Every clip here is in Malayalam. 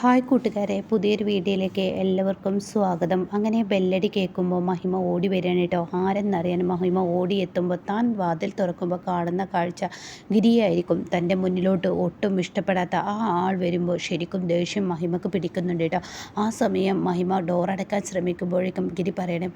ഹായ് കൂട്ടുകാരെ, പുതിയൊരു വീഡിയോയിലേക്ക് എല്ലാവർക്കും സ്വാഗതം. അങ്ങനെ ബെല്ലടി കേൾക്കുമ്പോൾ മഹിമ ഓടി വരികയാണ് കേട്ടോ. ആരെന്നറിയാൻ മഹിമ ഓടിയെത്തുമ്പോൾ താൻ വാതിൽ തുറക്കുമ്പോൾ കാണുന്ന കാഴ്ച ഗിരിയായിരിക്കും. തൻ്റെ മുന്നിലോട്ട് ഒട്ടും ഇഷ്ടപ്പെടാത്ത ആ ആൾ വരുമ്പോൾ ശരിക്കും ദേഷ്യം മഹിമക്ക് പിടിക്കുന്നുണ്ട് കേട്ടോ. ആ സമയം മഹിമ ഡോറടക്കാൻ ശ്രമിക്കുമ്പോഴേക്കും ഗിരി പറയണേ,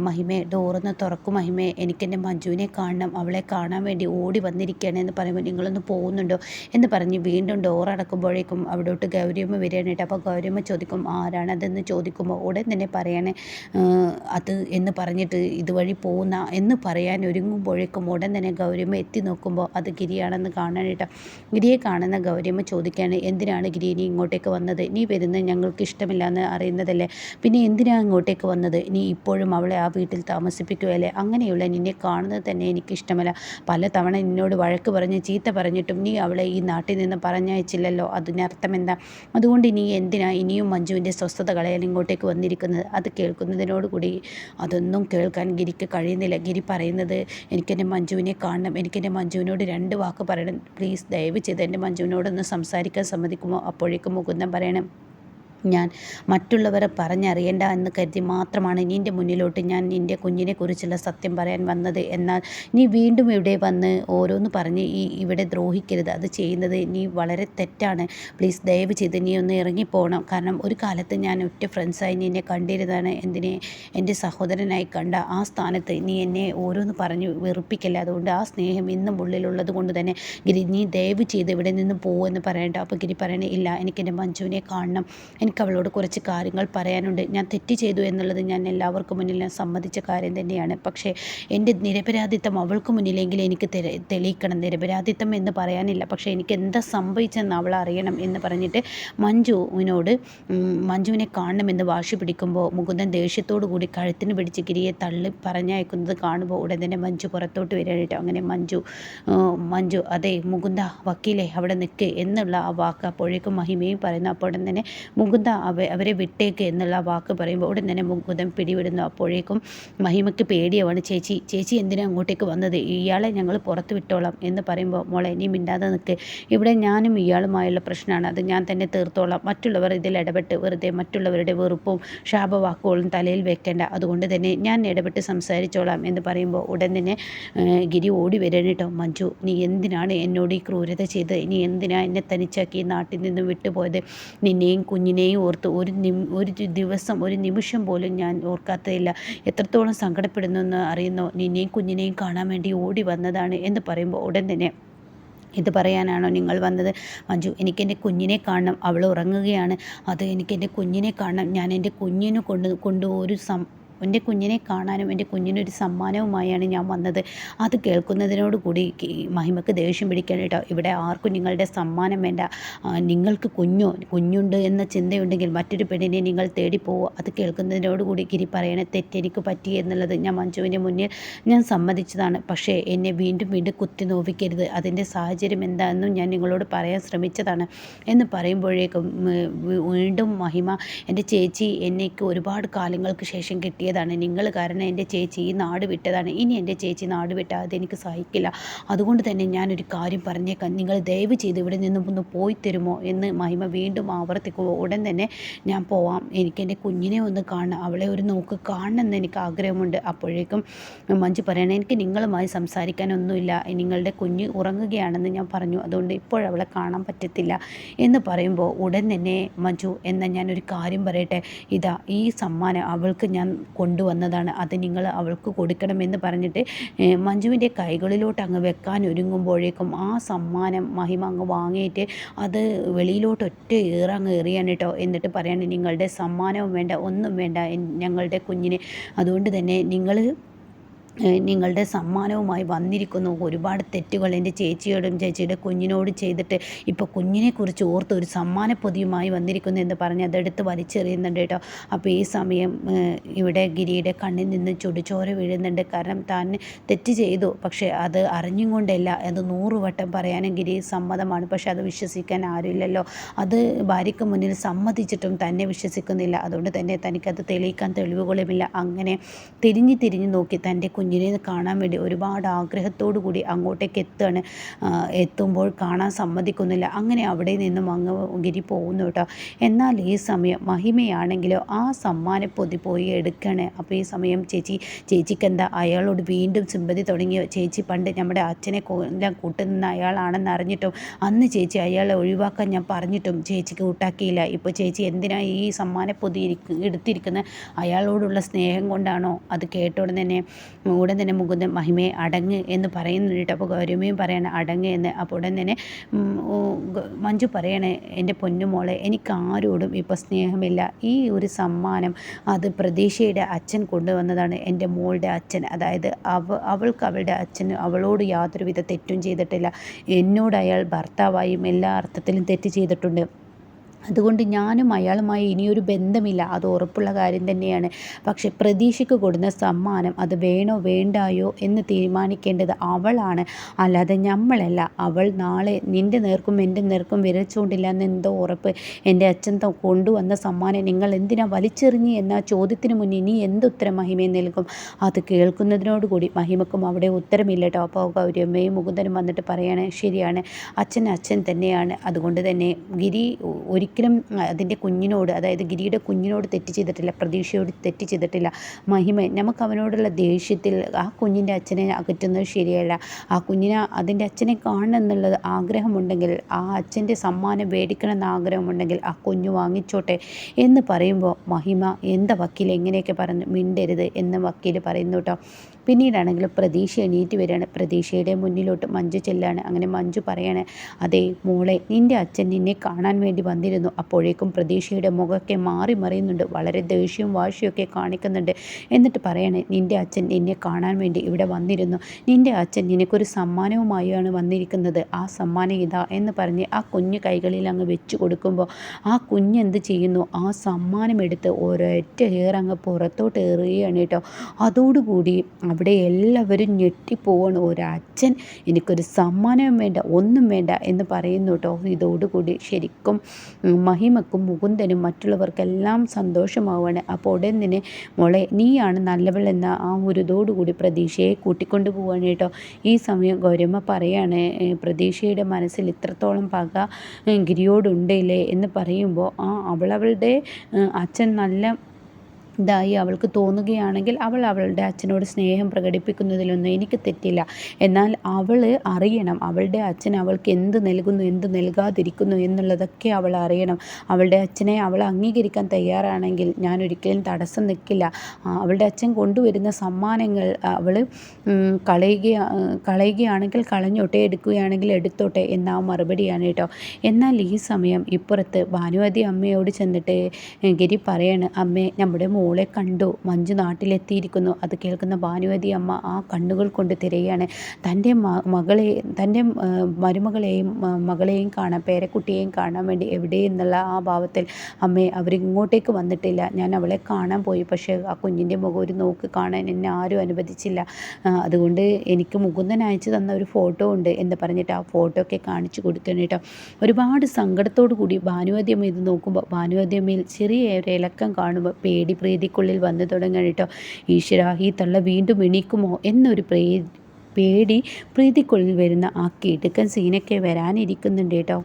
മഹിമേ ഡോറൊന്ന് തുറക്കും മഹിമേ, എനിക്കെൻ്റെ മഞ്ജുവിനെ കാണണം, അവളെ കാണാൻ വേണ്ടി ഓടി വന്നിരിക്കുകയാണ് എന്ന് പറയുമ്പോൾ നിങ്ങളൊന്ന് പോകുന്നുണ്ടോ എന്ന് പറഞ്ഞ് വീണ്ടും ഡോറടക്കുമ്പോഴേക്കും അവിടോട്ട് ഗൗരിയമ്മ വരികയാണ് കേട്ടോ. അപ്പോൾ ഗൗരിയമ്മ ചോദിക്കും ആരാണതെന്ന് ചോദിക്കുമ്പോൾ ഉടൻ തന്നെ പറയണേ അത് എന്ന് പറഞ്ഞിട്ട് ഇതുവഴി പോകുന്ന എന്ന് പറയാൻ ഒരുങ്ങുമ്പോഴേക്കും ഉടൻ തന്നെ ഗൗരിയമ്മ എത്തി നോക്കുമ്പോൾ അത് ഗിരിയാണെന്ന് കാണാൻ കേട്ടോ. ഗിരിയെ കാണുന്ന ഗൗരിയമ്മ ചോദിക്കുകയാണ്, എന്തിനാണ് ഗിരി നീ ഇങ്ങോട്ടേക്ക് വന്നത്? നീ വരുന്നത് ഞങ്ങൾക്ക് ഇഷ്ടമില്ല എന്ന് അറിയുന്നതല്ലേ, പിന്നെ എന്തിനാണ് ഇങ്ങോട്ടേക്ക് വന്നത്? നീ ഇപ്പോഴും അവളെ ആ വീട്ടിൽ താമസിപ്പിക്കുകയല്ലേ? അങ്ങനെയുള്ള നിന്നെ കാണുന്നത് തന്നെ എനിക്കിഷ്ടമല്ല. പലതവണ നിന്നോട് വഴക്ക് പറഞ്ഞ് ചീത്ത പറഞ്ഞിട്ടും നീ അവളെ ഈ നാട്ടിൽ നിന്ന് പറഞ്ഞയച്ചില്ലല്ലോ. അതിനർത്ഥം എന്താ? അതുകൊണ്ട് നീ എന്തിനാ ഇനിയും മഞ്ജുവിൻ്റെ സ്വസ്ഥത കളയാൻ ഇങ്ങോട്ടേക്ക് വന്നിരിക്കുന്നത്? അത് കേൾക്കുന്നതിനോടുകൂടി അതൊന്നും കേൾക്കാൻ ഗിരിക്ക് കഴിയുന്നില്ല. ഗിരി പറയുന്നത്, എനിക്കെൻ്റെ മഞ്ജുവിനെ കാണണം, എനിക്കെൻ്റെ മഞ്ജുവിനോട് 2 വാക്ക് പറയണം, പ്ലീസ് ദയവ് ചെയ്ത് എൻ്റെ മഞ്ജുവിനോടൊന്ന് സംസാരിക്കാൻ സമ്മതിക്കുമോ? അപ്പോഴേക്കും മുകുന്ദൻ പറയണം, ഞാൻ മറ്റുള്ളവരെ പറഞ്ഞറിയണ്ട എന്ന് കരുതി മാത്രമാണ് നിൻ്റെ മുന്നിലോട്ട് ഞാൻ നിൻ്റെ കുഞ്ഞിനെക്കുറിച്ചുള്ള സത്യം പറയാൻ വന്നത്. എന്നാൽ നീ വീണ്ടും ഇവിടെ വന്ന് ഓരോന്ന് പറഞ്ഞ് ഇവിടെ ദ്രോഹിക്കരുത്. അത് ചെയ്യുന്നത് നീ വളരെ തെറ്റാണ്. പ്ലീസ് ദയവ് ചെയ്ത് നീ ഒന്ന് ഇറങ്ങിപ്പോകണം. കാരണം ഒരു കാലത്ത് ഞാൻ ഒറ്റ ഫ്രണ്ട്സായി നിന്നെ കണ്ടിരുന്നതാണ്. എൻ്റെ സഹോദരനായി കണ്ട ആ സ്ഥാനത്ത് നീ എന്നെ ഓരോന്ന് പറഞ്ഞ് വെറുപ്പിക്കല്ല. അതുകൊണ്ട് ആ സ്നേഹം ഇന്നും ഉള്ളിലുള്ളത് കൊണ്ട് തന്നെ ഗിരി നീ ദയവ് ചെയ്ത് ഇവിടെ നിന്ന് പോകുമെന്ന് പറയണ്ട. അപ്പോൾ ഗിരി പറയണേ, ഇല്ല, എനിക്കെൻ്റെ മഞ്ജുവിനെ കാണണം, എനിക്ക് അവളോട് കുറച്ച് കാര്യങ്ങൾ പറയാനുണ്ട്. ഞാൻ തെറ്റ് ചെയ്തു എന്നുള്ളത് ഞാൻ എല്ലാവർക്കും മുന്നിൽ ഞാൻ സമ്മതിച്ച കാര്യം തന്നെയാണ്. പക്ഷേ എൻ്റെ നിരപരാധിത്വം അവൾക്ക് മുന്നിലെങ്കിൽ എനിക്ക് തെളിയിക്കണം. നിരപരാധിത്വം എന്ന് പറയാനില്ല, പക്ഷേ എനിക്ക് എന്താ സംഭവിച്ചെന്ന് അവൾ അറിയണം എന്ന് പറഞ്ഞിട്ട് മഞ്ജുവിനെ കാണണമെന്ന് വാശി പിടിക്കുമ്പോൾ മുകുന്ദൻ ദേഷ്യത്തോടു കൂടി കഴുത്തിന് പിടിച്ച് ഗിരിയെ തള്ളി പറഞ്ഞയക്കുന്നത് കാണുമ്പോൾ ഉടൻ തന്നെ മഞ്ജു പുറത്തോട്ട് വരാനായിട്ട്. അങ്ങനെ മഞ്ജു അതെ മുകുന്ദ വക്കീലെ അവിടെ നിൽക്ക് എന്നുള്ള ആ വാക്ക് അപ്പോഴേക്കും മഹിമയും പറയുന്നു. അപ്പോൾ ഉടൻ തന്നെ മുകുന്ദ അവരെ വിട്ടേക്ക് എന്നുള്ള വാക്ക് പറയുമ്പോൾ ഉടൻ തന്നെ മുകുന്ദൻ പിടിവിടുന്നു. അപ്പോഴേക്കും മഹിമയ്ക്ക് പേടിയാവാണ്. ചേച്ചി എന്തിനാണ് അങ്ങോട്ടേക്ക് വന്നത്? ഇയാളെ ഞങ്ങൾ പുറത്ത് വിട്ടോളാം എന്ന് പറയുമ്പോൾ, മോളെ നീ മിണ്ടാതെ നിൽക്ക്, ഇവിടെ ഞാനും ഇയാളുമായുള്ള പ്രശ്നമാണ്, അത് ഞാൻ തന്നെ തീർത്തോളാം. മറ്റുള്ളവർ ഇതിൽ ഇടപെട്ട് വെറുതെ മറ്റുള്ളവരുടെ വെറുപ്പും ശാപവാക്കുകളും തലയിൽ വെക്കേണ്ട, അതുകൊണ്ട് തന്നെ ഞാൻ ഇടപെട്ട് സംസാരിച്ചോളാം എന്ന് പറയുമ്പോൾ ഉടൻ തന്നെ ഗിരി ഓടി വരണം കേട്ടോ. മഞ്ജു നീ എന്തിനാണ് എന്നോട് ഈ ക്രൂരത ചെയ്ത്? നീ എന്തിനാണ് എന്നെ തനിച്ചാക്കി നാട്ടിൽ നിന്ന് വിട്ടുപോയത്? നിന്നെയും കുഞ്ഞിനെയും ഓർത്ത് ഒരു ദിവസം ഒരു നിമിഷം പോലും ഞാൻ ഓർക്കാത്തതില്ല. എത്രത്തോളം സങ്കടപ്പെടുന്നു എന്ന് അറിയുന്നോ? നിന്നെയും കുഞ്ഞിനെയും കാണാൻ വേണ്ടി ഓടി വന്നതാണ് എന്ന് പറയുമ്പോൾ ഉടൻ തന്നെ, ഇത് പറയാനാണോ നിങ്ങൾ വന്നത്? മഞ്ജു, എനിക്കെൻ്റെ കുഞ്ഞിനെ കാണണം, അവൾ ഉറങ്ങുകയാണ്, അത് എനിക്കെൻ്റെ കുഞ്ഞിനെ കാണണം, ഞാൻ എൻ്റെ കുഞ്ഞിനെ കൊണ്ട് എൻ്റെ കുഞ്ഞിനെ കാണാനും എൻ്റെ കുഞ്ഞിനൊരു സമ്മാനവുമായാണ് ഞാൻ വന്നത്. അത് കേൾക്കുന്നതിനോട് കൂടി മഹിമക്ക് ദേഷ്യം പിടിക്കാൻ കേട്ടോ. ഇവിടെ ആർക്കും നിങ്ങളുടെ സമ്മാനം വേണ്ട. നിങ്ങൾക്ക് കുഞ്ഞുണ്ട് എന്ന ചിന്തയുണ്ടെങ്കിൽ മറ്റൊരു പെണ്ണിനെ നിങ്ങൾ തേടിപ്പോവുക. അത് കേൾക്കുന്നതിനോട് കൂടി ഗിരി പറയണേ, തെറ്റെനിക്ക് പറ്റി എന്നുള്ളത് ഞാൻ മഞ്ജുവിൻ്റെ മുന്നിൽ ഞാൻ സമ്മതിച്ചതാണ്. പക്ഷേ എന്നെ വീണ്ടും കുത്തി നോവിക്കരുത്. അതിൻ്റെ സാഹചര്യം എന്താണെന്നും ഞാൻ നിങ്ങളോട് പറയാൻ ശ്രമിച്ചതാണ് എന്ന് പറയുമ്പോഴേക്കും വീണ്ടും മഹിമ, എൻ്റെ ചേച്ചി എനിക്ക് ഒരുപാട് കാലങ്ങൾക്ക് ശേഷം കിട്ടിയതാണ്, നിങ്ങൾ കാരണം എൻ്റെ ചേച്ചി ഈ നാട് വിട്ടതാണ്, ഇനി എൻ്റെ ചേച്ചി നാട് വിട്ടാൽ അതെനിക്ക് സഹിക്കില്ല. അതുകൊണ്ട് തന്നെ ഞാനൊരു കാര്യം പറഞ്ഞേക്കാം, നിങ്ങൾ ദയവ് ചെയ്ത് ഇവിടെ നിന്നും ഒന്ന് പോയി തരുമോ എന്ന് മഹിമ വീണ്ടും ആവർത്തിക്കുമ്പോൾ ഉടൻ തന്നെ ഞാൻ പോവാം, എനിക്കെൻ്റെ കുഞ്ഞിനെ ഒന്ന് കാണണം, അവളെ ഒരു നോക്ക് കാണണമെന്ന് എനിക്ക് ആഗ്രഹമുണ്ട്. അപ്പോഴേക്കും മഞ്ജു പറയണേ, എനിക്ക് നിങ്ങളുമായി സംസാരിക്കാനൊന്നുമില്ല, നിങ്ങളുടെ കുഞ്ഞ് ഉറങ്ങുകയാണെന്ന് ഞാൻ പറഞ്ഞു, അതുകൊണ്ട് ഇപ്പോഴവളെ കാണാൻ പറ്റത്തില്ല എന്ന് പറയുമ്പോൾ ഉടൻ തന്നെ മഞ്ജു, എന്നാൽ ഞാനൊരു കാര്യം പറയട്ടെ, ഇതാ ഈ സമ്മാനം അവൾക്ക് ഞാൻ കൊണ്ടുവന്നതാണ്, അത് നിങ്ങൾ അവൾക്ക് കൊടുക്കണമെന്ന് പറഞ്ഞിട്ട് മഞ്ജുവിൻ്റെ കൈകളിലോട്ട് അങ്ങ് വെക്കാൻ ഒരുങ്ങുമ്പോഴേക്കും ആ സമ്മാനം മഹിമ അങ്ങ് വാങ്ങിയിട്ട് അത് വെളിയിലോട്ട് ഒറ്റ ഏറങ്ങ് എറിയാൻ കേട്ടോ. എന്നിട്ട് പറയാണ്, നിങ്ങളുടെ സമ്മാനവും വേണ്ട, ഒന്നും വേണ്ട ഞങ്ങളുടെ കുഞ്ഞിന്, അതുകൊണ്ട് തന്നെ നിങ്ങളുടെ സമ്മാനവുമായി വന്നിരിക്കുന്നു. ഒരുപാട് തെറ്റുകൾ എൻ്റെ ചേച്ചിയോടും ചേച്ചിയുടെ കുഞ്ഞിനോട് ചെയ്തിട്ട് ഇപ്പോൾ കുഞ്ഞിനെക്കുറിച്ച് ഓർത്ത് ഒരു സമ്മാനപ്പൊതിയുമായി വന്നിരിക്കുന്നു എന്ന് പറഞ്ഞ് അതെടുത്ത് വലിച്ചെറിയുന്നുണ്ട് കേട്ടോ. അപ്പോൾ ഈ സമയം ഇവിടെ ഗിരിയുടെ കണ്ണിൽ നിന്ന് ചുടുചോര വീഴുന്നുണ്ട്. കാരണം താൻ തെറ്റ് ചെയ്തു, പക്ഷേ അത് അറിഞ്ഞും കൊണ്ടല്ല, അത് 100 വട്ടം പറയാനും ഗിരി സമ്മതമാണ്, പക്ഷെ അത് വിശ്വസിക്കാൻ ആരുമില്ലല്ലോ. അത് ഭാര്യയ്ക്ക് മുന്നിൽ സമ്മതിച്ചിട്ടും തന്നെ വിശ്വസിക്കുന്നില്ല. അതുകൊണ്ട് തന്നെ തനിക്കത് തെളിയിക്കാൻ തെളിവുകളുമില്ല. അങ്ങനെ തിരിഞ്ഞ് നോക്കി തൻ്റെ കുഞ്ഞിനെ കാണാൻ വേണ്ടി ഒരുപാട് ആഗ്രഹത്തോടു കൂടി അങ്ങോട്ടേക്ക് എത്തുകയാണ്. എത്തുമ്പോൾ കാണാൻ സമ്മതിക്കുന്നില്ല. അങ്ങനെ അവിടെ നിന്നും അങ്ങ് ഗിരി പോകുന്നു കേട്ടോ. എന്നാൽ ഈ സമയം മഹിമയാണെങ്കിലോ ആ സമ്മാനപ്പൊതി പോയി എടുക്കുകയാണ്. അപ്പോൾ ഈ സമയം ചേച്ചിക്കെന്താ അയാളോട് വീണ്ടും സിമ്പതി തുടങ്ങിയോ? ചേച്ചി പണ്ട് നമ്മുടെ അച്ഛനെ എല്ലാം കൂട്ടുനിന്ന അയാളാണെന്ന് അറിഞ്ഞിട്ടും അന്ന് ചേച്ചി അയാളെ ഒഴിവാക്കാൻ ഞാൻ പറഞ്ഞിട്ടും ചേച്ചിക്ക് കൂട്ടാക്കിയില്ല. ഇപ്പോൾ ചേച്ചി എന്തിനാ ഈ സമ്മാനപ്പൊതി എടുത്തിരിക്കുന്നത്? അയാളോടുള്ള സ്നേഹം കൊണ്ടാണോ? അത് കേട്ട ഉടൻ തന്നെ മുകുന്ദൻ മഹിമയെ അടങ്ങ് എന്ന് പറയുന്നുണ്ട്. അപ്പോൾ ഗൗരവയും പറയണ അടങ്ങ് എന്ന്. അപ്പോൾ ഉടൻ തന്നെ മഞ്ജു പറയണേ, എൻ്റെ പൊന്നുമോളെ, എനിക്ക് ആരോടും ഇപ്പോൾ സ്നേഹമില്ല. ഈ ഒരു സമ്മാനം അത് പ്രതീക്ഷയുടെ അച്ഛൻ കൊണ്ടുവന്നതാണ്. എൻ്റെ മോളുടെ അച്ഛൻ, അതായത് അവൾക്ക് അവളുടെ അച്ഛന് അവളോട് യാതൊരുവിധ തെറ്റും ചെയ്തിട്ടില്ല. എന്നോട് അയാൾ ഭർത്താവായും എല്ലാ അർത്ഥത്തിലും തെറ്റ് ചെയ്തിട്ടുണ്ട്. അതുകൊണ്ട് ഞാനും അയാളുമായി ഇനിയൊരു ബന്ധമില്ല, അത് ഉറപ്പുള്ള കാര്യം തന്നെയാണ്. പക്ഷെ പ്രതീക്ഷയ്ക്ക് കൊടുക്കുന്ന സമ്മാനം അത് വേണോ വേണ്ടായോ എന്ന് തീരുമാനിക്കേണ്ടത് അവളാണ്, അല്ലാതെ നമ്മളല്ല. അവൾ നാളെ നിൻ്റെ നേർക്കും എൻ്റെ നേർക്കും വിരൽ ചൂണ്ടില്ല എന്നെന്തോ ഉറപ്പ്? എൻ്റെ അച്ഛൻ കൊണ്ടുവന്ന സമ്മാനം നിങ്ങൾ എന്തിനാ വലിച്ചെറിഞ്ഞ് എന്ന ചോദ്യത്തിന് മുന്നിൽ നീ എന്തുത്തരം മഹിമയെ നൽകും? അത് കേൾക്കുന്നതിനോടുകൂടി മഹിമക്കും അവിടെ ഉത്തരമില്ല കേട്ടോ. അപ്പോൾ ഗൗരിയമ്മയും മുകുന്ദനും വന്നിട്ട് പറയാണ്, ശരിയാണ്, അച്ഛൻ തന്നെയാണ്. അതുകൊണ്ട് തന്നെ ഗിരി ഒരിക്കലും അതിൻ്റെ കുഞ്ഞിനോട്, അതായത് ഗിരിയുടെ കുഞ്ഞിനോട് തെറ്റ് ചെയ്തിട്ടില്ല, പ്രതീക്ഷയോട് തെറ്റ് ചെയ്തിട്ടില്ല. മഹിമ നമുക്ക് അവനോടുള്ള ദേഷ്യത്തിൽ ആ കുഞ്ഞിൻ്റെ അച്ഛനെ അകറ്റുന്നത് ശരിയല്ല. ആ കുഞ്ഞിനെ അതിൻ്റെ അച്ഛനെ കാണണം എന്നുള്ളത് ആഗ്രഹമുണ്ടെങ്കിൽ, ആ അച്ഛൻ്റെ സമ്മാനം മേടിക്കണം എന്ന ആഗ്രഹമുണ്ടെങ്കിൽ ആ കുഞ്ഞു വാങ്ങിച്ചോട്ടെ എന്ന് പറയുമ്പോൾ മഹിമ എന്താ വക്കീൽ എങ്ങനെയൊക്കെ പറഞ്ഞു മിണ്ടരുത് എന്ന് വക്കീൽ പറയുന്നു കേട്ടോ. പിന്നീടാണെങ്കിൽ പ്രതീക്ഷ എണീറ്റ് വരികയാണ്. പ്രതീക്ഷയുടെ മുന്നിലോട്ട് മഞ്ജു ചെല്ലാണ്. അങ്ങനെ മഞ്ജു പറയാണ്, അതേ മോളെ, നിൻ്റെ അച്ഛൻ നിന്നെ കാണാൻ വേണ്ടി വന്നിരുന്നു. അപ്പോഴേക്കും പ്രതീക്ഷയുടെ മുഖമൊക്കെ മാറി മറിയുന്നുണ്ട്, വളരെ ദേഷ്യവും വാശിയൊക്കെ കാണിക്കുന്നുണ്ട്. എന്നിട്ട് പറയണേ, നിൻ്റെ അച്ഛൻ നിന്നെ കാണാൻ വേണ്ടി ഇവിടെ വന്നിരുന്നു. നിൻ്റെ അച്ഛൻ നിനക്കൊരു സമ്മാനവുമായാണ് വന്നിരിക്കുന്നത്. ആ സമ്മാനം ഇതാ എന്ന് പറഞ്ഞ് ആ കുഞ്ഞ് കൈകളിൽ അങ്ങ് വെച്ച് കൊടുക്കുമ്പോൾ ആ കുഞ്ഞെന്ത് ചെയ്യുന്നു? ആ സമ്മാനം എടുത്ത് ഒരൊറ്റ ഏറങ്ങ് പുറത്തോട്ട് എറിയുകയാണ് കേട്ടോ. അതോടുകൂടി അവിടെ എല്ലാവരും ഞെട്ടിപ്പോവാണ്. ഒരച്ഛൻ എനിക്കൊരു സമ്മാനവും വേണ്ട, ഒന്നും വേണ്ട എന്ന് പറയുന്നു കേട്ടോ. ഇതോടുകൂടി ശരിക്കും മഹിമക്കും മുകുന്ദനും മറ്റുള്ളവർക്കെല്ലാം സന്തോഷമാവുകയാണ്. അപ്പോൾ ഉടൻ തന്നെ മോളെ, നീയാണ് നല്ലവൾ എന്ന ആ ഒരു ഇതോടുകൂടി പ്രതീക്ഷയെ കൂട്ടിക്കൊണ്ടു പോവുകയാണ് കേട്ടോ. ഈ സമയം ഗൗരമ്മ പറയാണ്, പ്രതീക്ഷയുടെ മനസ്സിൽ ഇത്രത്തോളം പക ഗിരിയോടുണ്ടല്ലേ എന്ന് പറയുമ്പോൾ അവളുടെ അച്ഛൻ നല്ല ഇതായി അവൾക്ക് തോന്നുകയാണെങ്കിൽ അവൾ അവളുടെ അച്ഛനോട് സ്നേഹം പ്രകടിപ്പിക്കുന്നതിലൊന്നും എനിക്ക് തെറ്റില്ല. എന്നാൽ അവൾ അറിയണം അവളുടെ അച്ഛൻ അവൾക്ക് എന്ത് നൽകുന്നു എന്ത് നൽകാതിരിക്കുന്നു എന്നുള്ളതൊക്കെ അവൾ അറിയണം. അവളുടെ അച്ഛനെ അവൾ അംഗീകരിക്കാൻ തയ്യാറാണെങ്കിൽ ഞാൻ ഒരിക്കലും തടസ്സം നിൽക്കില്ല. അവളുടെ അച്ഛൻ കൊണ്ടുവരുന്ന സമ്മാനങ്ങൾ അവൾ കളയുകയാണെങ്കിൽ കളഞ്ഞോട്ടെ, എടുക്കുകയാണെങ്കിൽ എടുത്തോട്ടെ എന്ന മറുപടിയാണ് കേട്ടോ. എന്നാൽ ഈ സമയം ഇപ്പുറത്ത് ഭാനുമതി അമ്മയോട് ചെന്നിട്ട് ഗിരി പറയാണ്, അമ്മേ, നമ്മുടെ മോളെ കണ്ടു, മഞ്ജു നാട്ടിലെത്തിയിരിക്കുന്നു. അത് കേൾക്കുന്ന ഭാനുമതി അമ്മ ആ കണ്ണുകൾ കൊണ്ട് തിരയാണ്. തൻ്റെ മരുമകളെയും മകളെയും കാണാൻ, പേരക്കുട്ടിയെയും കാണാൻ വേണ്ടി എവിടെയെന്നുള്ള ആ ഭാവത്തിൽ, അമ്മേ, അവരിങ്ങോട്ടേക്ക് വന്നിട്ടില്ല, ഞാൻ അവളെ കാണാൻ പോയി, പക്ഷേ ആ കുഞ്ഞിൻ്റെ മുഖം ഒരു നോക്ക് കാണാൻ എന്നെ ആരും അനുവദിച്ചില്ല. അതുകൊണ്ട് എനിക്ക് മുകുന്ദൻ അയച്ചു തന്ന ഒരു ഫോട്ടോ ഉണ്ട് എന്ന് പറഞ്ഞിട്ട് ആ ഫോട്ടോ ഒക്കെ കാണിച്ചു കൊടുക്കണം കേട്ടോ. ഒരുപാട് സങ്കടത്തോടു കൂടി ഭാനുമതി അമ്മ ഇത് നോക്കുമ്പോൾ ഭാനുമതി അമ്മയിൽ ചെറിയ ഒരു ഇളക്കം കാണുമ്പോൾ പേടി പ്രീതിക്കുള്ളിൽ വന്നു തുടങ്ങണം കേട്ടോ. ഈശ്വരാ, ഈ തള്ള വീണ്ടും എണീക്കുമോ എന്നൊരു പേടി പ്രീതിക്കുള്ളിൽ വരുന്ന ആ കിടുക്കൻ സീനൊക്കെ വരാനിരിക്കുന്നുണ്ട് കേട്ടോ.